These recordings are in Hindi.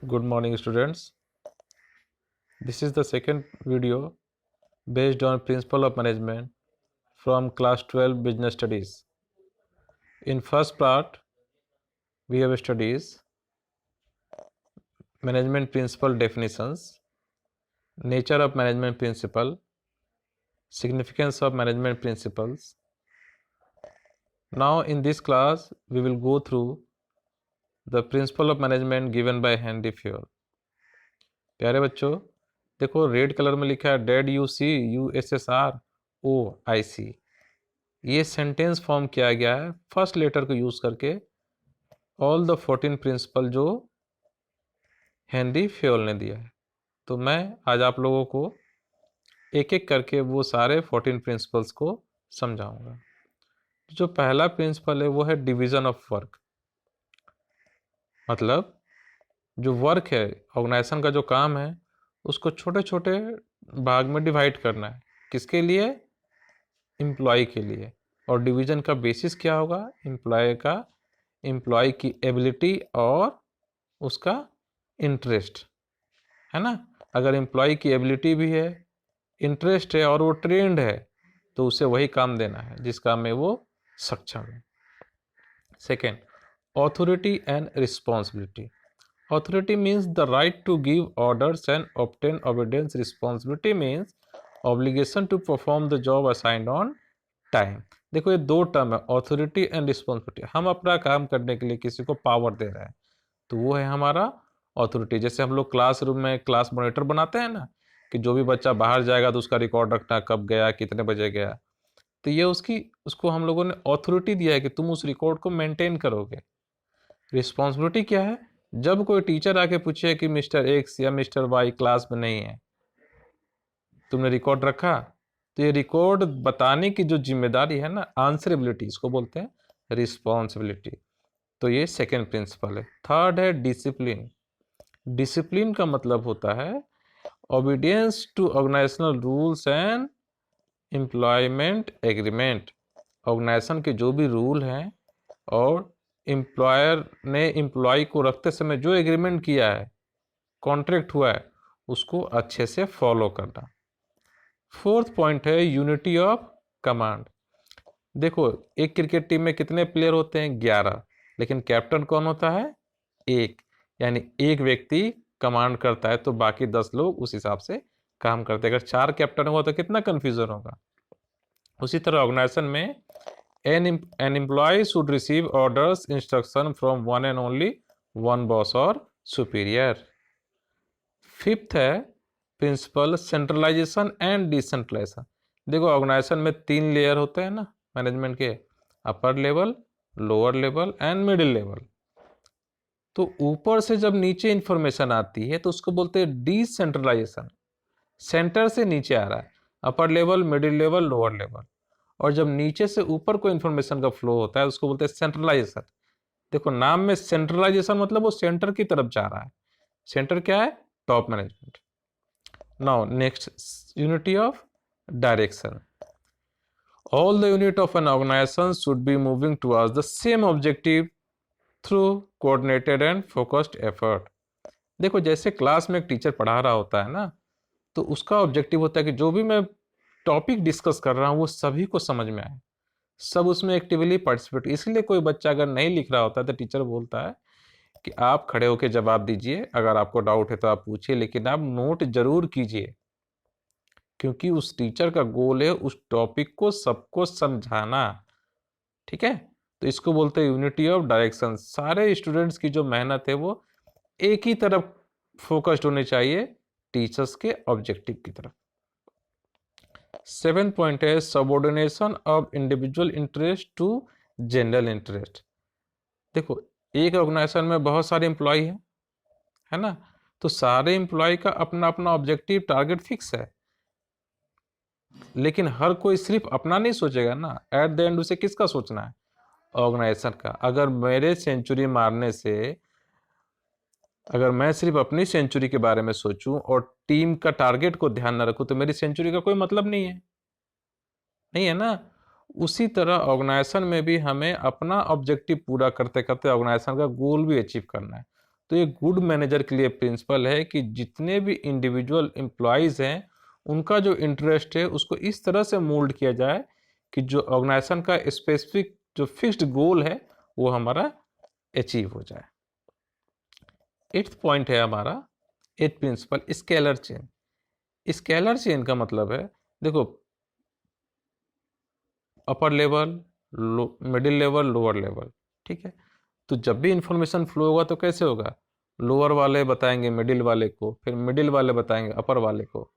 Good morning, students. This is the second video based on Principle of Management from Class 12 Business Studies. In first part, we have studies Management Principle definitions, nature of Management Principle, significance of Management Principles. Now, in this class, we will go through the Principle of Management given by Henry Fayol. प्यारे बच्चों, देखो रेड कलर में लिखा है डेड UCUSSROIC। ये सेंटेंस फॉर्म किया गया है फर्स्ट लेटर को यूज करके ऑल द 14 प्रिंसिपल जो हेनरी फेयोल ने दिया है। तो मैं आज आप लोगों को एक एक करके वो सारे 14 प्रिंसिपल्स को समझाऊंगा। जो पहला प्रिंसिपल है वो है डिवीजन ऑफ वर्क। मतलब जो वर्क है, ऑर्गेनाइजेशन का जो काम है, उसको छोटे छोटे भाग में डिवाइड करना है। किसके लिए? एम्प्लॉय के लिए। और डिवीजन का बेसिस क्या होगा? एम्प्लॉय की एबिलिटी और उसका इंटरेस्ट, है ना। अगर एम्प्लॉय की एबिलिटी भी है, इंटरेस्ट है और वो ट्रेंड है, तो उसे वही काम देना है जिस काम में वो सक्षम है। Second, authority and responsibility. Authority means the right to give orders and obtain obedience. Responsibility means obligation to perform the job assigned on time. देखो ये दो टर्म है, ऑथोरिटी एंड रिस्पॉन्सिबिलिटी। हम अपना काम करने के लिए किसी को पावर दे रहे हैं, तो वो है हमारा ऑथोरिटी। जैसे हम लोग क्लासरूम में क्लास मॉनिटर बनाते हैं ना, कि जो भी बच्चा बाहर जाएगा तो उसका रिकॉर्ड रखना, कब गया, कितने बजे गया। तो ये उसको हम लोगों ने ऑथोरिटी दिया है कि तुम उस रिकॉर्ड को मेंटेन करोगे। रिस्पॉन्सिबिलिटी क्या है? जब कोई टीचर आके पूछे कि मिस्टर एक्स या मिस्टर वाई क्लास में नहीं है, तुमने रिकॉर्ड रखा, तो ये रिकॉर्ड बताने की जो जिम्मेदारी है ना, आंसरेबिलिटी, इसको बोलते हैं रिस्पॉन्सिबिलिटी। तो ये सेकेंड प्रिंसिपल है। थर्ड है डिसिप्लिन। डिसिप्लिन का मतलब होता है obedience to organisational rules and employment agreement. Organisation के जो भी रूल हैं और एम्प्लॉयर ने एम्प्लॉय को रखते समय जो एग्रीमेंट किया है, कॉन्ट्रैक्ट हुआ है, उसको अच्छे से फॉलो करना। फोर्थ पॉइंट है यूनिटी ऑफ कमांड। देखो एक क्रिकेट टीम में कितने प्लेयर होते हैं? 11, लेकिन कैप्टन कौन होता है? एक। यानी एक व्यक्ति कमांड करता है तो बाकी 10 लोग उस हिसाब से काम करते हैं। अगर 4 कैप्टन हुआ तो कितना कंफ्यूजन होगा। उसी तरह ऑर्गेनाइजेशन में an employee should receive orders instruction from one and only one boss or superior. Fifth है प्रिंसिपल सेंट्रलाइजेशन एंड डिसेंट्रलाइजेशन। देखो ऑर्गेनाइजेशन में 3 लेयर होते हैं ना मैनेजमेंट के, upper level, lower level and middle level. तो ऊपर से जब नीचे इंफॉर्मेशन आती है तो उसको बोलते हैं डिसेंट्रलाइजेशन। सेंटर से नीचे आ रहा है, अपर level, middle level, lower level. और जब नीचे से ऊपर को इन्फॉर्मेशन का फ्लो होता है उसको बोलते हैं सेंट्रलाइजेशन। देखो नाम में सेंट्रलाइजेशन मतलब वो सेंटर की तरफ जा रहा है। सेंटर क्या है? Top management. Now next, unity of direction. All the unit of an organisation should be moving towards the same objective through coordinated and focused effort. देखो जैसे क्लास में एक टीचर पढ़ा रहा होता है ना, तो उसका ऑब्जेक्टिव होता है कि जो भी मैं टॉपिक डिस्कस कर रहा हूँ वो सभी को समझ में आए, सब उसमें एक्टिवली पार्टिसिपेट। इसलिए कोई बच्चा अगर नहीं लिख रहा होता है तो टीचर बोलता है कि आप खड़े होकर जवाब दीजिए, अगर आपको डाउट है तो आप पूछिए, लेकिन आप नोट जरूर कीजिए, क्योंकि उस टीचर का गोल है उस टॉपिक को सबको समझाना। ठीक है, तो इसको बोलते हैं यूनिटी ऑफ डायरेक्शन। सारे स्टूडेंट्स की जो मेहनत है वो एक ही तरफ फोकस्ड होनी चाहिए, टीचर्स के ऑब्जेक्टिव की तरफ। 7th पॉइंट है subordination of individual interest to general interest. देखो एक ऑर्गेनाइजेशन में बहुत सारे एम्प्लॉय हैं, है ना, तो सारे एम्प्लॉय का अपना अपना ऑब्जेक्टिव टारगेट फिक्स है, लेकिन हर कोई सिर्फ अपना नहीं सोचेगा ना। एट द एंड उसे किसका सोचना है? ऑर्गेनाइजेशन का। अगर मेरे सेंचुरी मारने से अगर मैं सिर्फ अपनी सेंचुरी के बारे में सोचूं और टीम का टारगेट को ध्यान न रखूं तो मेरी सेंचुरी का कोई मतलब नहीं है, नहीं है ना। उसी तरह ऑर्गेनाइजेशन में भी हमें अपना ऑब्जेक्टिव पूरा करते करते ऑर्गेनाइजेशन का गोल भी अचीव करना है। तो ये गुड मैनेजर के लिए प्रिंसिपल है कि जितने भी इंडिविजुअल एम्प्लॉयज़ हैं उनका जो इंटरेस्ट है उसको इस तरह से मोल्ड किया जाए कि जो ऑर्गेनाइजेशन का स्पेसिफिक जो फिक्स्ड गोल है वो हमारा अचीव हो जाए। 8th पॉइंट है हमारा, 8th principle, scalar chain. Scalar chain का मतलब है, देखो, upper level, middle level, lower level, ठीक है। तो जब भी इंफॉर्मेशन फ्लो होगा तो कैसे होगा, लोअर वाले बताएंगे मिडिल वाले को, फिर मिडिल वाले बताएंगे अपर वाले को।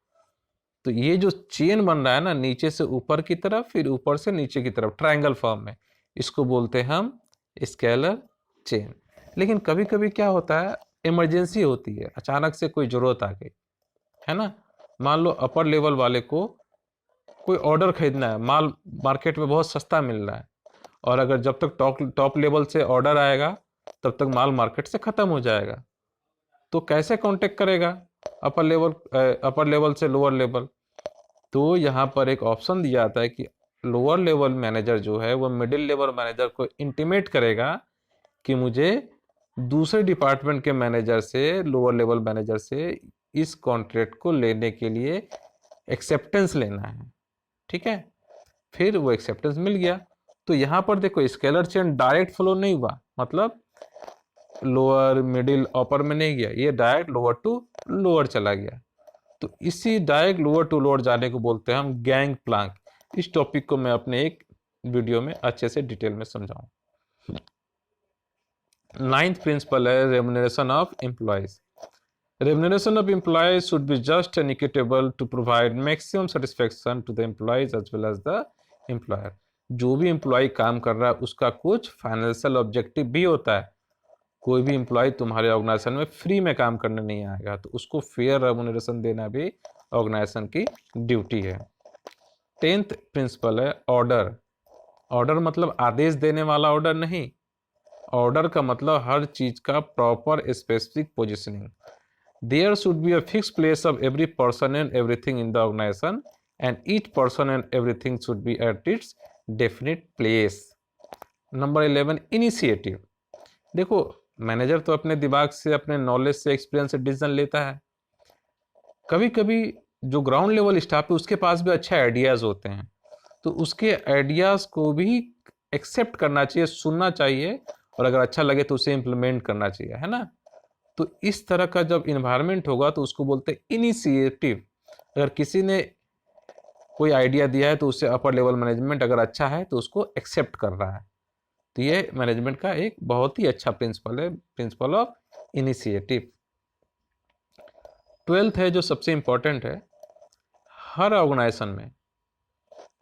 तो ये जो चेन बन रहा है ना, नीचे से ऊपर की तरफ, फिर ऊपर से नीचे की तरफ, ट्रायंगल फॉर्म में, इसको बोलते हैं हम स्केलर चेन। लेकिन कभी कभी क्या होता है, इमरजेंसी होती है, अचानक से कोई ज़रूरत आ गई, है ना। मान लो अपर लेवल वाले को कोई ऑर्डर खरीदना है, माल मार्केट में बहुत सस्ता मिल रहा है, और अगर जब तक टॉप लेवल से ऑर्डर आएगा तब तक माल मार्केट से ख़त्म हो जाएगा। तो कैसे कांटेक्ट करेगा अपर लेवल से लोअर लेवल? तो यहाँ पर एक ऑप्शन दिया जाता है कि लोअर लेवल मैनेजर जो है वो मिडिल लेवल मैनेजर को इंटीमेट करेगा कि मुझे दूसरे डिपार्टमेंट के मैनेजर से, लोअर लेवल मैनेजर से इस कॉन्ट्रैक्ट को लेने के लिए एक्सेप्टेंस लेना है, ठीक है। फिर वो एक्सेप्टेंस मिल गया। तो यहाँ पर देखो, स्केलर चेन डायरेक्ट फ्लो नहीं हुआ, मतलब लोअर मिडिल अपर में नहीं गया, ये डायरेक्ट लोअर टू लोअर चला गया। तो इसी डायरेक्ट लोअर टू लोअर जाने को बोलते हैं हम गैंग प्लांक। इस टॉपिक को मैं अपने एक वीडियो में अच्छे से डिटेल में समझाऊं। 9th प्रिंसिपल है remuneration of employees. Remuneration of employees should be just and equitable to provide maximum satisfaction to the employees as well as the employer. जो भी एम्प्लॉय काम कर रहा है उसका कुछ फाइनेंशियल ऑब्जेक्टिव भी होता है। कोई भी एम्प्लॉय तुम्हारे ऑर्गेनाइजेशन में फ्री में काम करने नहीं आएगा, तो उसको फेयर रेम्युनरेशन देना भी ऑर्गेनाइजेशन की ड्यूटी है। 10th प्रिंसिपल है ऑर्डर। ऑर्डर मतलब आदेश देने वाला ऑर्डर नहीं, ऑर्डर का मतलब हर चीज का proper specific positioning. There should be a fixed place of every person and everything in the organization, and each person and everything should be at its definite place. Number 11, initiative. देखो, मैनेजर तो अपने दिमाग से, अपने नॉलेज से, एक्सपीरियंस से डिसीजन लेता है। कभी कभी जो ग्राउंड लेवल स्टाफ है उसके पास भी अच्छे आइडियाज़ होते हैं, तो उसके आइडियाज़ को भी एक्सेप्ट करना चाहिए, सुनना चाहिए, और अगर अच्छा लगे तो उसे इम्प्लीमेंट करना चाहिए, है ना। तो इस तरह का जब इन्वायरमेंट होगा तो उसको बोलते हैं इनिशिएटिव। अगर किसी ने कोई आइडिया दिया है तो उससे अपर लेवल मैनेजमेंट अगर अच्छा है तो उसको एक्सेप्ट कर रहा है। तो ये मैनेजमेंट का एक बहुत ही अच्छा प्रिंसिपल है, प्रिंसिपल ऑफ इनिशिएटिव। 12th है जो सबसे इंपॉर्टेंट है, हर ऑर्गेनाइजेशन में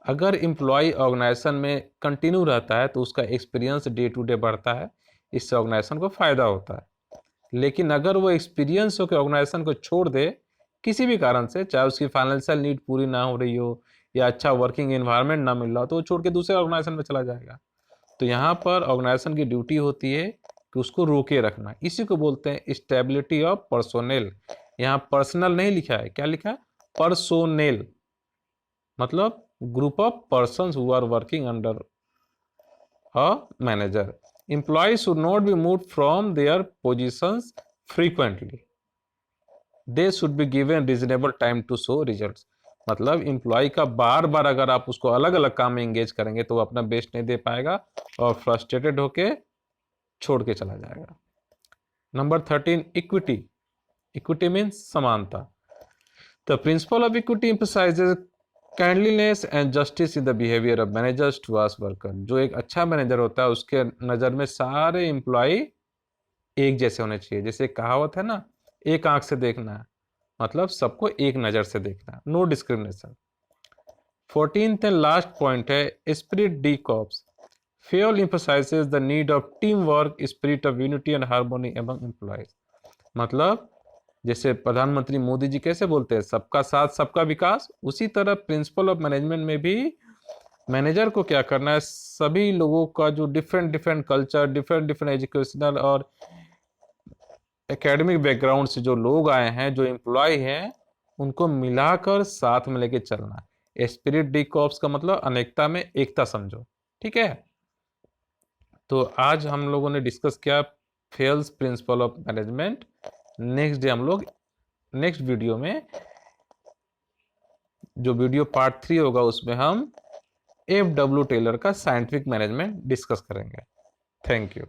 अगर एम्प्लॉय ऑर्गेनाइजेशन में कंटिन्यू रहता है तो उसका एक्सपीरियंस डे टू डे बढ़ता है, इससे ऑर्गेनाइजेशन को फायदा होता है। लेकिन अगर वो एक्सपीरियंस हो के ऑर्गेनाइजेशन को छोड़ दे किसी भी कारण से, चाहे उसकी फाइनेंशियल नीड पूरी ना हो रही हो या अच्छा वर्किंग एनवायरनमेंट ना मिल रहा हो, तो वो छोड़ के दूसरे ऑर्गेनाइजेशन में चला जाएगा। तो यहाँ पर ऑर्गेनाइजेशन की ड्यूटी होती है कि उसको रोके रखना। इसी को बोलते हैं स्टेबिलिटी ऑफ पर्सोनेल। यहाँ पर्सनल नहीं लिखा है, क्या लिखा है, पर्सोनेल, मतलब group of persons who are working under a manager. Employees should not be moved from their positions frequently. They should be given reasonable time to show results. मतलब एम्प्लॉय का बार बार अगर आप उसको अलग अलग काम में एंगेज करेंगे तो वो अपना बेस्ट नहीं दे पाएगा और फ्रस्ट्रेटेड होके छोड़ के चला जाएगा। Number 13, equity. इक्विटी मीन्स समानता। The principle of equity emphasizes kindliness and justice in the behaviour of managers towards worker. जो एक अच्छा मैनेजर होता है उसके नज़र में सारे एम्प्लॉय एक जैसे होने चाहिए। जैसे कहावत है ना, एक आंख से देखना है, मतलब सबको एक नज़र से देखना, no discrimination. 14th and last point है spirit de corps. Fayol emphasizes the need of team work, spirit of unity and harmony among employees. मतलब जैसे प्रधानमंत्री मोदी जी कैसे बोलते हैं सबका साथ सबका विकास, उसी तरह प्रिंसिपल ऑफ मैनेजमेंट में भी मैनेजर को क्या करना है, सभी लोगों का जो different different culture, different different educational और एकेडमिक बैकग्राउंड से जो लोग आए हैं, जो एम्प्लॉय हैं, उनको मिलाकर साथ में लेके चलना। स्पिरिट डी कॉर्प्स का मतलब अनेकता में एकता समझो, ठीक है। तो आज हम लोगों ने डिस्कस किया fails principle of management. Next day हम लोग नेक्स्ट वीडियो में, जो वीडियो पार्ट 3 होगा, उसमें हम F.W. टेलर का साइंटिफिक मैनेजमेंट डिस्कस करेंगे। Thank you.